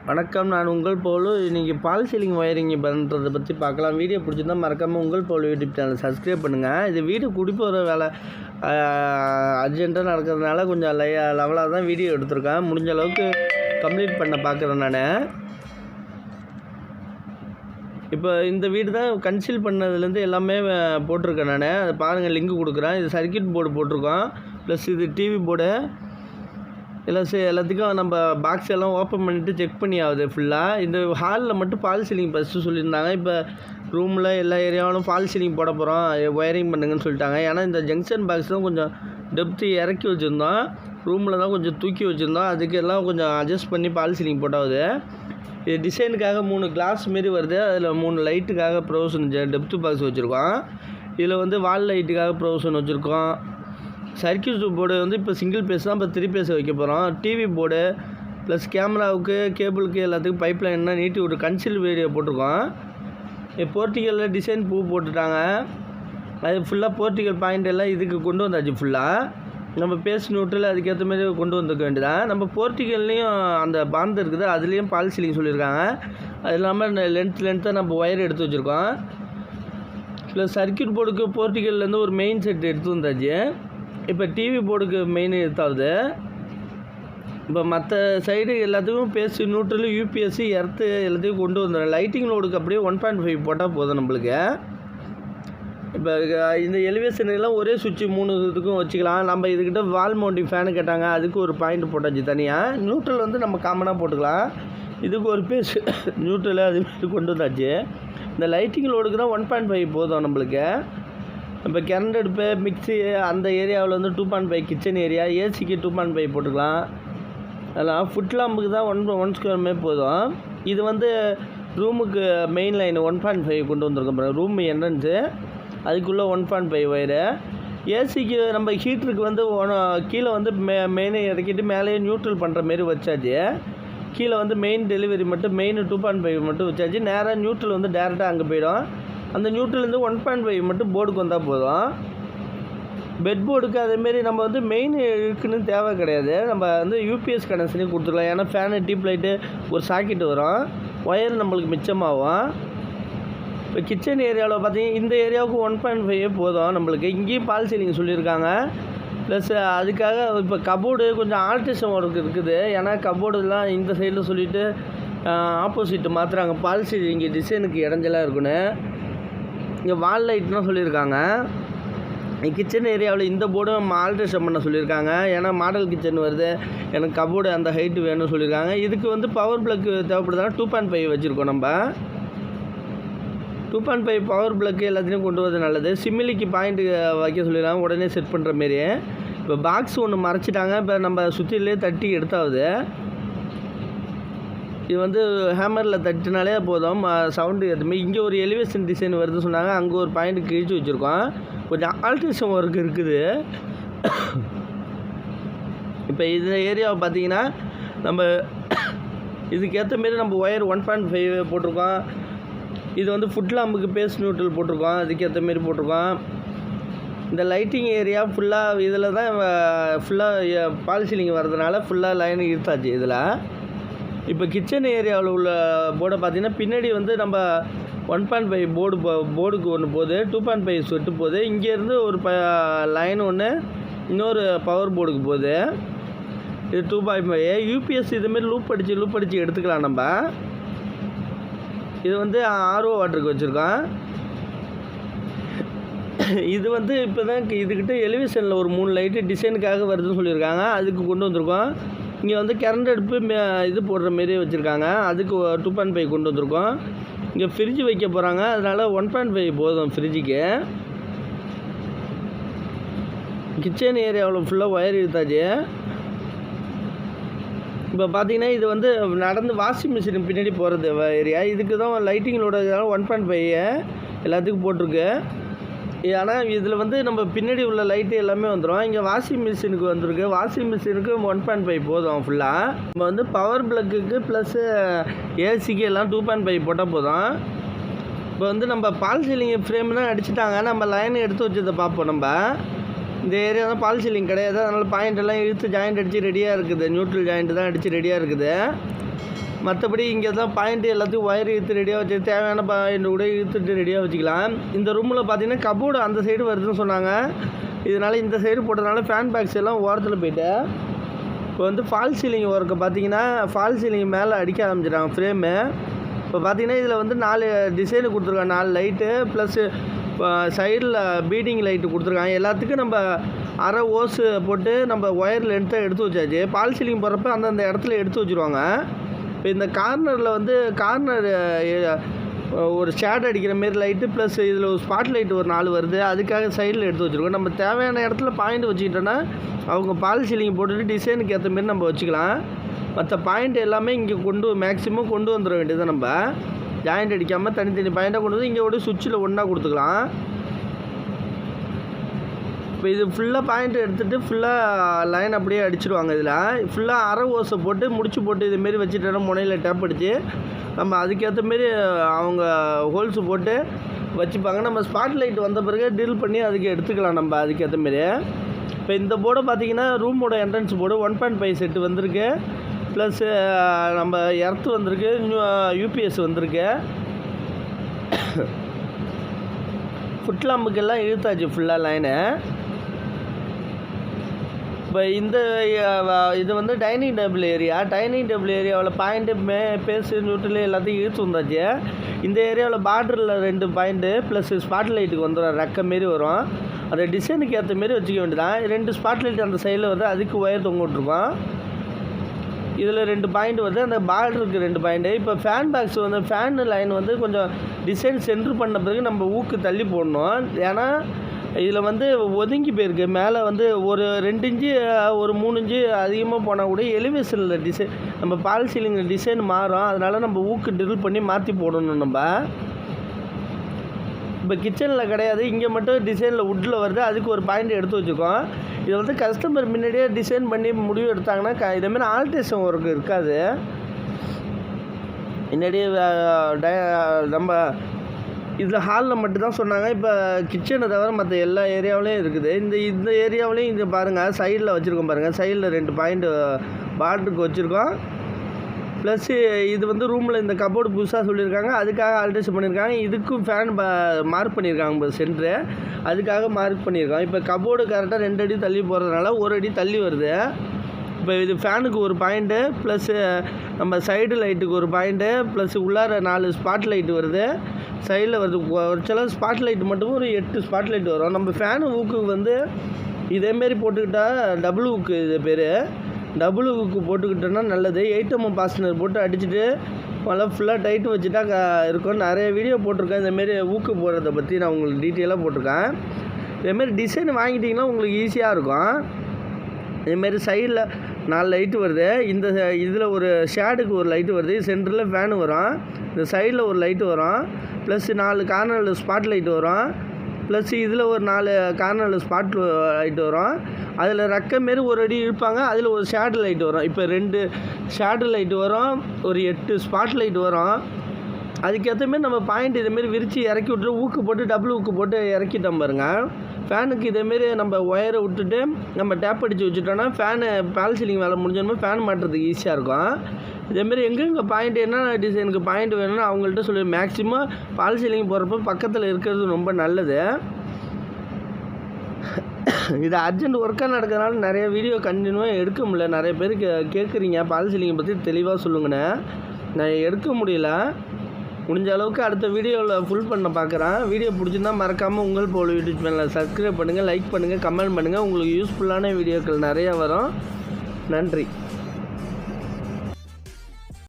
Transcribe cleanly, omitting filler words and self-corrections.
வணக்கம், நான் உங்கள் போலு. இன்றைக்கி பால் சீலிங் ஒயரிங் பண்ணுறதை பற்றி பார்க்கலாம். வீடியோ பிடிச்சிருந்தால் மறக்காமல் உங்கள் போலு யூடியூப் சேனல் சப்ஸ்கிரைப் பண்ணுங்கள். இது வீடு குடி போகிற வேலை அர்ஜென்ட்டாக நடக்கிறதுனால கொஞ்சம் லெவலாக தான் வீடியோ எடுத்திருக்கேன். முடிஞ்ச அளவுக்கு கம்ப்ளீட் பண்ண பார்க்குறேன் நான். இப்போ இந்த வீடு தான் கன்சீல் பண்ணதுலேருந்து எல்லாமே போட்டிருக்கேன் நான். அதை பாருங்கள், லிங்க் கொடுக்குறேன். இது சர்க்கியூட் போர்டு போட்டிருக்கோம், ப்ளஸ் இது டிவி போர்டு எல்லாத்துக்கும் நம்ம பாக்ஸ் எல்லாம் ஓப்பன் பண்ணிவிட்டு செக் பண்ணி ஆகுது ஃபுல்லாக. இந்த ஹாலில் மட்டும் ஃபால் சீலிங் ஃபஸ்ட்டு சொல்லியிருந்தாங்க. இப்போ ரூமில் எல்லா ஏரியாவிலும் ஃபால் சீலிங் போட போகிறோம், ஒயரிங் பண்ணுங்கன்னு சொல்லிட்டாங்க. ஏன்னா இந்த ஜங்ஷன் பாக்ஸ் தான் கொஞ்சம் டெப்த்து இறக்கி வச்சுருந்தோம், ரூமில் தான் கொஞ்சம் தூக்கி வச்சுருந்தோம். அதுக்கெல்லாம் கொஞ்சம் அட்ஜஸ்ட் பண்ணி ஃபால் சீலிங் போட்டாகுது. இது டிசைனுக்காக 3 கிளாஸ் மாரி வருது. அதில் 3 லைட்டுக்காக ப்ரொவிஷன் டெப்த்து பாக்ஸ் வச்சுருக்கோம். இதில் வந்து வால் லைட்டுக்காக ப்ரொவிஷன் வச்சுருக்கோம். சர்க்கியூட் போர்டு வந்து இப்போ சிங்கிள் பேஸ் தான், இப்போ 3 பேஸ் வைக்க போகிறோம். டிவி போர்டு ப்ளஸ் கேமராவுக்கு கேபிளுக்கு எல்லாத்துக்கும் பைப் லைன்னா நீட்டி ஒரு கன்சில் வீடியோ போட்டிருக்கோம். போர்ட்டிகளில் டிசைன் பூ போட்டுட்டாங்க. அது ஃபுல்லாக போர்ட்டிகல் பாயிண்ட் எல்லாம் இதுக்கு கொண்டு வந்தாச்சு. ஃபுல்லாக நம்ம பேஸ் நியூட்ரல் அதுக்கேற்ற மாதிரி கொண்டு வந்துக்க வேண்டியதான். நம்ம போர்ட்டிகல்லையும் அந்த பாந்து இருக்குது, அதுலேயும் பால் சீலிங் சொல்லியிருக்காங்க. அது இல்லாமல் லென்த்தாக நம்ம ஒயர் எடுத்து வச்சுருக்கோம். ப்ளஸ் சர்க்கியூட் போர்டுக்கு போர்ட்டிகல்லேருந்து ஒரு மெயின் செட் எடுத்து வந்தாச்சு. இப்போ டிவி போர்டுக்கு மெயின் எடுத்தாவது. இப்போ மற்ற சைடு எல்லாத்துக்கும் பேஸ் நியூட்ரல் யூபிஎஸ்சி எர்த்து எல்லாத்தையும் கொண்டு வந்துடும். லைட்டிங் லோடுக்கு அப்படியே 1.5 போட்டால் போதும் நம்மளுக்கு. இப்போ இந்த எலிவேஷனுக்கெல்லாம் ஒரே சுவிட்சு 3 இதுக்கும் வச்சுக்கலாம். நம்ம இதுக்கிட்ட வால் மவுண்டிங் ஃபேனு கேட்டாங்க, அதுக்கு ஒரு பாயிண்ட் போட்டாச்சு தனியாக. நியூட்ரல் வந்து நம்ம காமனாக போட்டுக்கலாம். இதுக்கு ஒரு பேஸ் நியூட்ரல் அதுமாதிரி கொண்டு வந்தாச்சு. இந்த லைட்டிங் லோடுக்கு தான் 1.5 போதும் நம்மளுக்கு. இப்போ கரண்ட் அடுப்பு மிக்ஸி அந்த ஏரியாவில் வந்து 2.5 கிச்சன் ஏரியா, ஏசிக்கு 2.5 போட்டுக்கலாம். அதெல்லாம் ஃபுட் லாம்புக்கு தான் 1 ஸ்கொயர் மாதிரி போதும். இது வந்து ரூமுக்கு மெயின் லைன் 1.5 கொண்டு வந்திருக்கோம். ரூம் என்ட்ரன்ஸு அதுக்குள்ளே 1.5 ஒயரு. ஏசிக்கு நம்ம ஹீட்டருக்கு வந்து கீழே வந்து மெயினை இறக்கிட்டு மேலேயே நியூட்ரல் பண்ணுற மாரி வச்சாச்சு. கீழே வந்து மெயின் டெலிவரி மட்டும் மெயின் 2.5 மட்டும் வச்சாச்சு. நேராக நியூட்ரல் வந்து டேரெக்டாக அங்கே போயிடும். அந்த நியூட்ரல்லேருந்து 1.5 மட்டும் போர்டுக்கு வந்தால் போதும். பெட் போர்டுக்கு அதேமாரி நம்ம வந்து மெயின் இருக்குன்னு தேவை கிடையாது. நம்ம வந்து யூபிஎஸ் கனெக்ஷனே கொடுத்துக்கலாம். ஏன்னா ஃபேனு டியூப் லைட்டு ஒரு சாக்கெட்டு வரும், ஒயர் நம்மளுக்கு மிச்சமாகும். இப்போ கிச்சன் ஏரியாவில் பார்த்தீங்கன்னா இந்த ஏரியாவுக்கு 1.5 போதும் நம்மளுக்கு. இங்கேயும் பால் சீலிங் சொல்லியிருக்காங்க. ப்ளஸ் அதுக்காக இப்போ கபோர்டு கொஞ்சம் ஆல்ட்ரேஷன் ஒர்க் இருக்குது. ஏன்னா கபோர்டுலாம் இந்த சைடில் சொல்லிவிட்டு ஆப்போசிட் மாற்றுறாங்க. பால் சீலிங் இங்கே டிசைனுக்கு இடைஞ்சலாக இருக்குன்னு. இங்கே வால் லைட்லாம் சொல்லியிருக்காங்க. கிச்சன் ஏரியாவில் இந்த போர்டும் ஆல்ட்ரேஷன் பண்ண சொல்லியிருக்காங்க. ஏன்னா மாடல் கிச்சன் வருது, எனக்கு கபோர்டு அந்த ஹைட்டு வேணும்னு சொல்லியிருக்காங்க. இதுக்கு வந்து பவர் பிளக்கு தேவைப்படுதுன்னா 2.5 வச்சுருக்கோம். நம்ம 2.5 பவர் பிளக்கு எல்லாத்தையும் கொண்டு வரது நல்லது. சிமிலிக்கு பாயிண்ட்டு வைக்க சொல்லியிருக்காங்க, உடனே செட் பண்ணுற மாரி. இப்போ பாக்ஸ் ஒன்று மறைச்சிட்டாங்க. இப்போ நம்ம சுற்றிலே தட்டி எடுத்தாவது. இது வந்து ஹேமரில் தட்டினாலே போதும், சவுண்டு எதுவுமே. இங்கே ஒரு எலிவேஷன் டிசைன் வருதுன்னு சொன்னாங்க, அங்கே ஒரு பாயிண்ட் கிழிச்சு வச்சுருக்கோம். கொஞ்சம் ஆல்ட்ரேஷன் ஒர்க் இருக்குது. இப்போ இந்த ஏரியாவை பார்த்தீங்கன்னா நம்ம இதுக்கேற்ற மாரி நம்ம ஒயர் 1.5 போட்டிருக்கோம். இது வந்து ஃபுட் லாம்புக்கு பேஸ் நியூட்ரல் போட்டிருக்கோம், அதுக்கேற்ற மாரி போட்டிருக்கோம். இந்த லைட்டிங் ஏரியா ஃபுல்லாக இதில் தான் ஃபுல்லாக பால் சீலிங் வர்றதுனால ஃபுல்லாக லைன் இழுத்தாச்சு இதில். இப்போ கிச்சன் ஏரியாவில் உள்ள போர்டை பார்த்திங்கன்னா பின்னாடி வந்து நம்ம 1.5 போர்டுக்கு ஒன்று போகுது, 2.5 செட்டு போகுது. இங்கேருந்து ஒரு லைன் ஒன்று இன்னொரு பவர் போர்டுக்கு போகுது. இது 2.5 யூபிஎஸ். இதுமாரி லூப் அடித்து எடுத்துக்கலாம் நம்ம. இது வந்து ஆர்ஓ வாட்டருக்கு வச்சுருக்கோம். இது வந்து இப்போ தான் இதுக்கிட்ட எலிவேஷனில் ஒரு 3 லைட்டு டிசைனுக்காக வருதுன்னு சொல்லியிருக்காங்க, அதுக்கு கொண்டு வந்திருக்கோம். இங்கே வந்து கரண்ட் அடுப்பு இது போடுற மாரி வச்சுருக்காங்க, அதுக்கு 2.5 கொண்டு வந்திருக்கோம். இங்கே ஃப்ரிட்ஜ் வைக்க போகிறாங்க, அதனால் 1.5 போதும் ஃப்ரிட்ஜுக்கு. கிச்சன் ஏரியாவில் ஃபுல்லாக ஒயர் இழுத்தாச்சு. இப்போ பார்த்தீங்கன்னா இது வந்து நடந்து வாஷிங் மிஷின் பின்னாடி போகிறது ஏரியா. இதுக்கு தான் லைட்டிங்களோட 1.5 எல்லாத்துக்கும் போட்டிருக்கு. ஆனால் இதில் வந்து நம்ம பின்னாடி உள்ள லைட்டு எல்லாமே வந்துடும். இங்கே வாஷிங் மிஷினுக்கு வந்திருக்கு. வாஷிங் மிஷினுக்கு 1.5 போதும் ஃபுல்லாக. நம்ம வந்து பவர் பிளக்குக்கு ப்ளஸ்ஸு ஏசிக்கு எல்லாம் 2.5 போட்டால் போதும். இப்போ வந்து நம்ம பால் சீலிங் ஃப்ரேம் தான் அடிச்சுட்டாங்க. நம்ம லைன் எடுத்து வச்சதை பார்ப்போம். நம்ம இந்த ஏரியா தான் பால் சீலிங் கிடையாது, அதனால் பாயிண்ட் எல்லாம் இழுத்து ஜாயிண்ட் அடித்து ரெடியாக இருக்குது. நியூட்ரல் ஜாயிண்ட் தான் அடித்து ரெடியாக இருக்குது. மற்றபடி இங்கே தான் பாயிண்ட்டு எல்லாத்தையும் ஒயர் இழுத்து ரெடியாக வச்சு தேவையான பாயிண்ட் கூட இழுத்துட்டு ரெடியாக வச்சுக்கலாம். இந்த ரூமில் பார்த்தீங்கன்னா கபோர்டு அந்த சைடு வருதுன்னு சொன்னாங்க. இதனால் இந்த சைடு போட்டதுனால ஃபேன் பேக்ஸ் எல்லாம் ஓரத்தில் போயிட்டு இப்போ வந்து ஃபால் சீலிங் ஒர்க்கை பார்த்தீங்கன்னா ஃபால் சீலிங் மேலே அடிக்க ஆரம்பிச்சிட்டாங்க ஃப்ரேமு. இப்போ பார்த்தீங்கன்னா இதில் வந்து 4 டிசைனு கொடுத்துருக்காங்க, 4 லைட்டு ப்ளஸ்ஸு சைடில் பீடிங் லைட்டு கொடுத்துருக்காங்க. எல்லாத்துக்கும் நம்ம அரை ஓஸு போட்டு நம்ம ஒயர் லென்த்தை எடுத்து வச்சாச்சு. ஃபால் சீலிங் போடுறப்ப அந்தந்த இடத்துல எடுத்து வச்சுருவாங்க. இப்போ இந்த கார்னரில் வந்து கார்னர் ஒரு ஷேட் அடிக்கிற மாரி லைட்டு ப்ளஸ் இதில் ஒரு ஸ்பாட் லைட் ஒரு 4 வருது, அதுக்காக சைடில் எடுத்து வச்சுருக்கோம். நம்ம தேவையான இடத்துல பாயிண்ட் வச்சுக்கிட்டோன்னா அவங்க ஃபால் சீலிங் போட்டுட்டு டிசைனுக்கு ஏற்ற மாரி நம்ம வச்சுக்கலாம். மற்ற பாயிண்ட் எல்லாமே இங்கே மேக்ஸிமம் கொண்டு வந்துட வேண்டியது. நம்ம ஜாயிண்ட் அடிக்காமல் தனித்தனி பாயிண்ட்டாக கொண்டு வந்து இங்கே ஒரு சுவிட்சில் ஒன்றா கொடுத்துக்கலாம். இப்போ இது ஃபுல்லாக பாயிண்ட் எடுத்துகிட்டு ஃபுல்லாக லைன் அப்படியே அடிச்சிடுவாங்க. இதில் ஃபுல்லாக அரை ஓஸை போட்டு முடிச்சு போட்டு இதுமாரி வச்சுட்டோன்னா முனையில் டேப் அடித்து நம்ம அதுக்கேற்ற மாரி அவங்க ஹோல்ஸு போட்டு வச்சுப்பாங்க. நம்ம ஸ்பாட் லைட் வந்த பிறகு ட்ரில் பண்ணி அதுக்கு எடுத்துக்கலாம் நம்ம அதுக்கேற்ற மாரி. இப்போ இந்த போர்டை பார்த்திங்கன்னா ரூமோட என்ட்ரன்ஸ் போர்டு 1.5 செட்டு வந்திருக்கு, ப்ளஸ்ஸு நம்ம எர்த்து வந்திருக்கு, யூபிஎஸ் வந்திருக்கு. ஃபுட்லாம்புக்கெல்லாம் இழுத்தாச்சு ஃபுல்லாக லைனு. இப்போ இந்த இது வந்து dining table area. Dining table ஏரியாவில் பாயிண்ட்டு பேஸு நியூட்ரலு எல்லாத்தையும் இழுத்து வந்தாச்சு. இந்த ஏரியாவில் பார்டரில் 2 பாயிண்ட்டு ப்ளஸ் ஸ்பாட் லைட்டுக்கு வந்துடும், ரெக்க மாரி வரும். அந்த டிசைனுக்கு ஏற்ற மாரி வச்சுக்க வேண்டியதான். 2 ஸ்பாட் லைட் அந்த சைடில் வருது, அதுக்கு ஒயர் தொங்க விட்ருக்கோம். இதில் 2 பாயிண்ட் வருது, அந்த பார்டருக்கு 2 பாயிண்ட்டு. இப்போ ஃபேன் பாக்ஸ் வந்து ஃபேன் லைன் வந்து கொஞ்சம் டிசைன் சென்ட்ரு பண்ண பிறகு நம்ம ஊக்கு தள்ளி போடணும். ஏன்னா இதில் வந்து ஒதுங்கி போயிருக்கு. மேலே வந்து ஒரு 2 இன்ச்சு ஒரு 3 இன்ச்சு அதிகமாக போனால் கூட எலிவேஷனில் டிசைன் நம்ம பால் சீலிங் டிசைன் மாறும். அதனால் நம்ம ஊக்கு ட்ரில் பண்ணி மாற்றி போடணும். நம்ம இப்போ கிச்சனில் கிடையாது, இங்கே மட்டும் டிசைனில் வுட்டில் வருது, அதுக்கு ஒரு பாயிண்ட் எடுத்து வச்சுக்கோம். இதை வந்து கஸ்டமர் முன்னாடியே டிசைன் பண்ணி முடிவு எடுத்தாங்கன்னா இதேமாரி ஆல்ட்ரேஷன் ஒர்க் இருக்காது. முன்னாடியே நம்ம இதில் ஹாலில் மட்டும்தான் சொன்னாங்க. இப்போ கிச்சனை தவிர மற்ற எல்லா ஏரியாவிலையும் இருக்குது. இந்த ஏரியாவிலையும் இது பாருங்கள், சைடில் வச்சுருக்கோம் பாருங்கள், சைடில் 2 பாயிண்ட் பார்டருக்கு வச்சுருக்கோம். ப்ளஸ்ஸு இது வந்து ரூமில் இந்த கபோர்டு புதுசாக சொல்லியிருக்காங்க, அதுக்காக ஆல்ட்ரேஷன் பண்ணியிருக்காங்க. இதுக்கும் ஃபேன் மார்க் பண்ணியிருக்காங்க சென்ட்ரு, அதுக்காக மார்க் பண்ணியிருக்காங்க. இப்போ கபோர்டு கரெக்டாக 2 அடி தள்ளி போகிறதுனால 1 அடி தள்ளி வருது. இப்போ இது ஃபேனுக்கு ஒரு பாயிண்ட்டு ப்ளஸ்ஸு நம்ம சைடு லைட்டுக்கு ஒரு பாயிண்ட்டு ப்ளஸ் உள்ளார 4 ஸ்பாட் லைட்டு வருது, சைடில் வருது. ஒரு சில ஸ்பாட் லைட்டு மட்டும் ஒரு 8 ஸ்பாட் லைட் வரும். நம்ம ஃபேனு ஊக்கு வந்து இதேமாரி போட்டுக்கிட்டால் டபுள் ஊக்கு, இது பேர் டபுள் ஊக்கு போட்டுக்கிட்டோன்னா நல்லது. 8mm பாஸ்னர் போட்டு அடிச்சுட்டு நல்லா ஃபுல்லாக டைட்டு வச்சுட்டா இருக்கும். நிறைய வீடியோ போட்டிருக்கேன் இதேமாரி ஊக்கு போடுறத பற்றி, நான் உங்களுக்கு டீட்டெயிலாக போட்டிருக்கேன். இதேமாரி டிசைன் வாங்கிட்டிங்கன்னா உங்களுக்கு ஈஸியாக இருக்கும். இதேமாரி சைடில் 4 லைட்டு வருது. இந்த இதில் ஒரு ஷேடுக்கு ஒரு லைட்டு வருது, சென்டரில் ஃபேனு வரும், இந்த சைடில் ஒரு லைட்டு வரும், ப்ளஸ் 4 கார்னரில் ஸ்பாட் லைட்டு வரும், ப்ளஸ் இதில் ஒரு 4 கார்னரில் ஸ்பாட் லைட்டு வரும். அதில் ரெக்க மாரி ஒரு அடி இழுப்பாங்க, அதில் ஒரு ஷேடு லைட்டு வரும். இப்போ 2 ஷேடு லைட்டு வரும், ஒரு 8 ஸ்பாட் லைட் வரும். அதுக்கேற்ற மாரி நம்ம பாயிண்ட் இதேமாரி விரித்து இறக்கி விட்டுட்டு ஊக்கு போட்டு டபுள் ஊக்கு போட்டு இறக்கிட்டோம் பாருங்கள். ஃபேனுக்கு இதேமாரி நம்ம ஒயரை விட்டுட்டு நம்ம டேப் அடித்து வச்சுட்டோன்னா ஃபேனு பால் சீலிங் வேலை முடிஞ்சோன்னா ஃபேன் மாட்டுறதுக்கு ஈஸியாக இருக்கும். இதேமாரி எங்கெங்கே பாயிண்ட் என்ன டிசைனுக்கு பாயிண்ட் வேணும்னு அவங்கள்ட்ட சொல்லி மேக்ஸிமம் பால் சீலிங் போகிறப்ப பக்கத்தில் இருக்கிறது ரொம்ப நல்லது. இது அர்ஜென்ட் ஒர்க்காக நடக்கிறதுனால நிறைய வீடியோ கண்டினியூவாக எடுக்க முடியல. நிறைய பேர் கேட்குறீங்க பால் சீலிங்கை பற்றி தெளிவாக சொல்லுங்கண்ணே, நான் எடுக்க முடியல. முடிஞ்ச அளவுக்கு அடுத்த வீடியோவில் ஃபுல் பண்ண பார்க்குறேன். வீடியோ பிடிச்சிருந்தா மறக்காமல் உங்கள் போல் யூடியூப் சேனலை சப்ஸ்கிரைப் பண்ணுங்கள், லைக் பண்ணுங்கள், கமெண்ட் பண்ணுங்கள். உங்களுக்கு யூஸ்ஃபுல்லான வீடியோக்கள் நிறையா வரும். நன்றி.